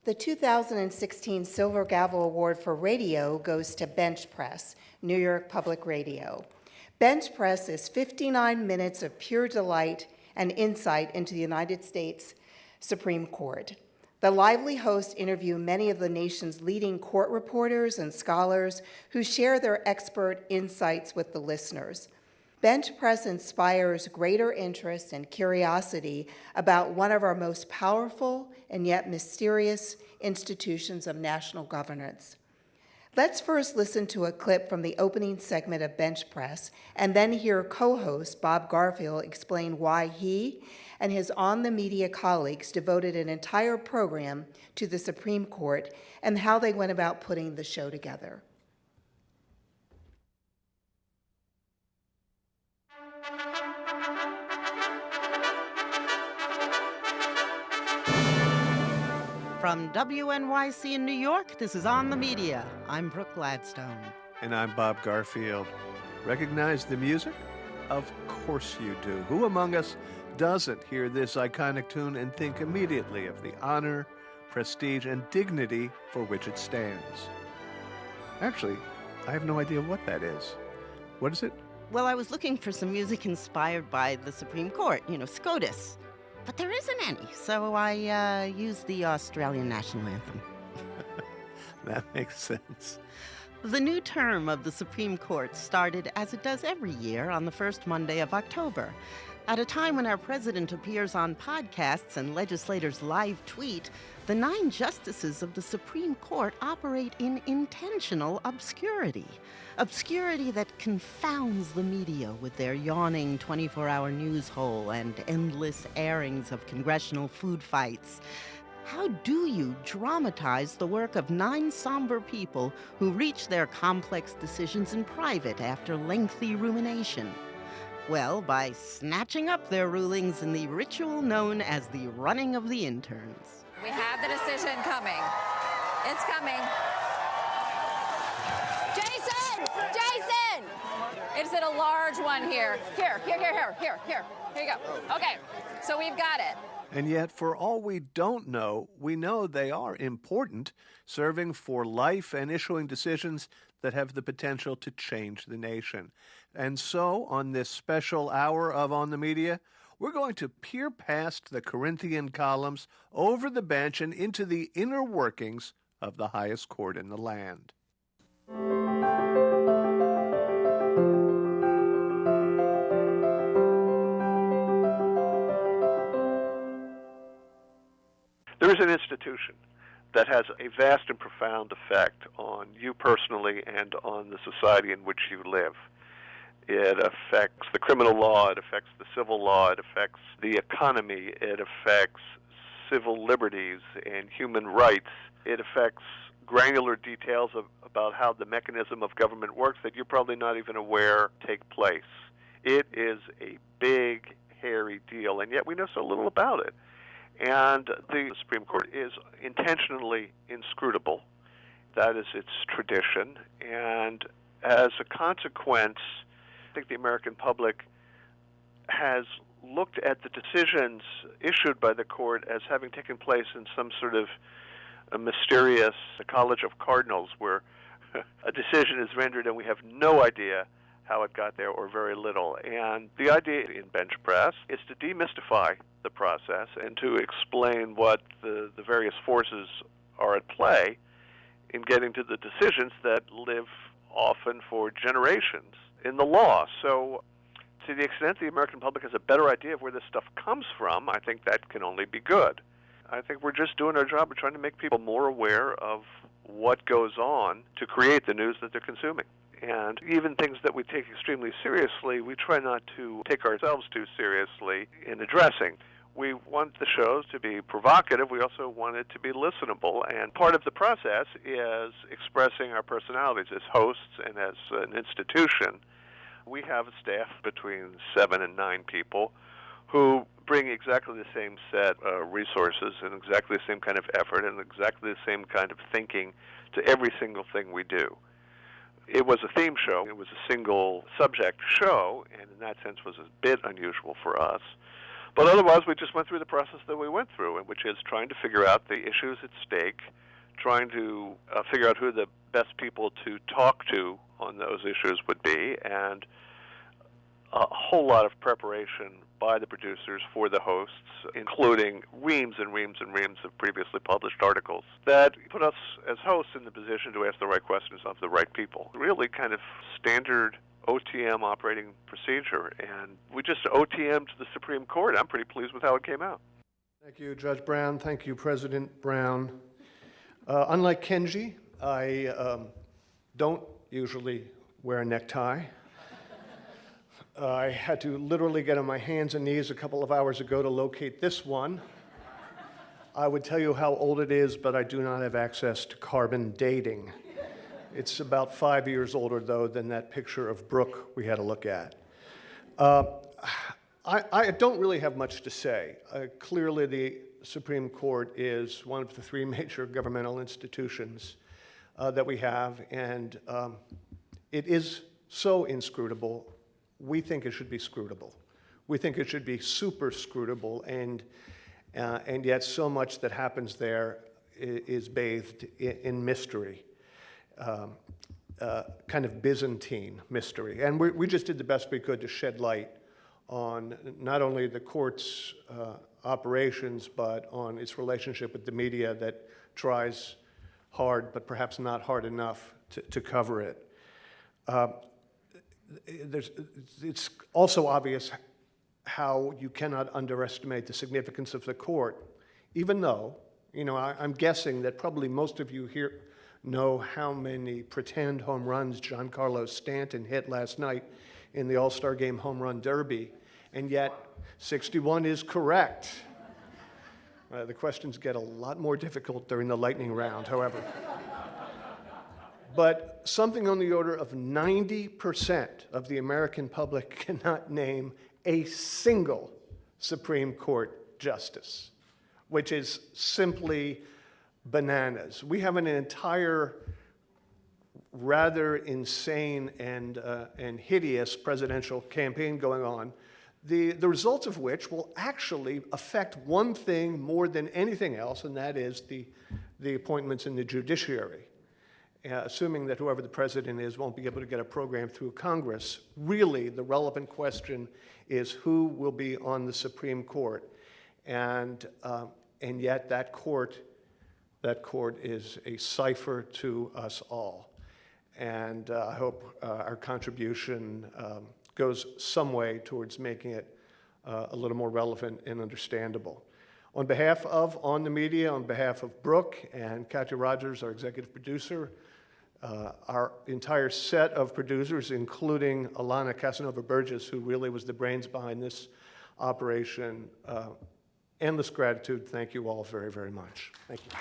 The 2016 Silver Gavel Award for Radio goes to Bench Press, New York Public Radio. Bench Press is 59 minutes of pure delight and insight into the United States Supreme Court. The lively hosts interview many of the nation's leading court reporters and scholars who share their expert insights with the listeners. Bench Press inspires greater interest and curiosity about one of our most powerful and yet mysterious institutions of national governance. Let's first listen to a clip from the opening segment of Bench Press and then hear co-host Bob Garfield explain why he and his On the Media colleagues devoted an entire program to the Supreme Court and how they went about putting the show together. From WNYC in New York, this is On the Media. I'm Brooke Gladstone. And I'm Bob Garfield. Recognize the music? Of course you do. Who among us doesn't hear this iconic tune and think immediately of the honor, prestige, and dignity for which it stands? Actually, I have no idea what that is. What is it? Well, I was looking for some music inspired by the Supreme Court, SCOTUS. But there isn't any, so I used the Australian national anthem. That makes sense. The new term of the Supreme Court started, as it does every year, on the first Monday of October. At a time when our president appears on podcasts and legislators live tweet, the 9 justices of the Supreme Court operate in intentional obscurity. Obscurity that confounds the media with their yawning 24-hour news hole and endless airings of congressional food fights. How do you dramatize the work of 9 somber people who reach their complex decisions in private after lengthy rumination? Well, by snatching up their rulings in the ritual known as the running of the interns. We have the decision coming. It's coming. Jason! Jason! Is it a large one here? Here you go. Okay, so we've got it. And yet, for all we don't know, we know they are important, serving for life and issuing decisions that have the potential to change the nation. And so, on this special hour of On the Media, we're going to peer past the Corinthian columns, over the bench, and into the inner workings of the highest court in the land. There is an institution that has a vast and profound effect on you personally and on the society in which you live. It affects the criminal law, it affects the civil law, it affects the economy, it affects civil liberties and human rights. It affects granular details about how the mechanism of government works that you're probably not even aware take place. It is a big, hairy deal, and yet we know so little about it. And the Supreme Court is intentionally inscrutable. That is its tradition. And as a consequence, I think the American public has looked at the decisions issued by the court as having taken place in some sort of a mysterious college of cardinals where a decision is rendered and we have no idea how it got there or very little. And the idea in Bench Press is to demystify the process and to explain what the various forces are at play in getting to the decisions that live often for generations in the law. So to the extent the American public has a better idea of where this stuff comes from, I think that can only be good. I think we're just doing our job of trying to make people more aware of what goes on to create the news that they're consuming. And even things that we take extremely seriously, we try not to take ourselves too seriously in addressing. We want the shows to be provocative. We also want it to be listenable. And part of the process is expressing our personalities as hosts and as an institution. We have a staff between 7 and 9 people who bring exactly the same set of resources and exactly the same kind of effort and exactly the same kind of thinking to every single thing we do. It was a theme show. It was a single subject show, and in that sense was a bit unusual for us. But otherwise, we just went through the process that we went through, which is trying to figure out the issues at stake, trying to figure out who the best people to talk to on those issues would be, and a whole lot of preparation by the producers for the hosts, including reams and reams and reams of previously published articles that put us as hosts in the position to ask the right questions of the right people. Really kind of standard OTM operating procedure, and we just OTM'd to the Supreme Court. I'm pretty pleased with how it came out. Thank you, Judge Brown. Thank you, President Brown. Unlike Kenji, I don't usually wear a necktie. I had to literally get on my hands and knees a couple of hours ago to locate this one. I would tell you how old it is, but I do not have access to carbon dating. It's about 5 years older, though, than that picture of Brooke we had a look at. I don't really have much to say. Clearly, the Supreme Court is one of the three major governmental institutions that we have, and it is so inscrutable. We think it should be scrutable. We think it should be super scrutable, and yet so much that happens there is bathed in mystery, kind of Byzantine mystery. And we just did the best we could to shed light on not only the court's operations, but on its relationship with the media that tries hard, but perhaps not hard enough to cover it. It's also obvious how you cannot underestimate the significance of the court, even though, I'm guessing that probably most of you here know how many pretend home runs Giancarlo Stanton hit last night in the All-Star Game Home Run Derby, and yet 61 is correct. The questions get a lot more difficult during the lightning round, however. But something on the order of 90% of the American public cannot name a single Supreme Court justice, which is simply bananas. We have an entire rather insane and hideous presidential campaign going on, the results of which will actually affect one thing more than anything else, and that is the appointments in the judiciary. Assuming that whoever the president is won't be able to get a program through Congress, really the relevant question is who will be on the Supreme Court, and yet that court is a cipher to us all, and I hope our contribution goes some way towards making it a little more relevant and understandable. On behalf of On the Media, on behalf of Brooke and Katya Rogers, our executive producer, our entire set of producers, including Alana Casanova-Burgess, who really was the brains behind this operation, endless gratitude. Thank you all very, very much. Thank you.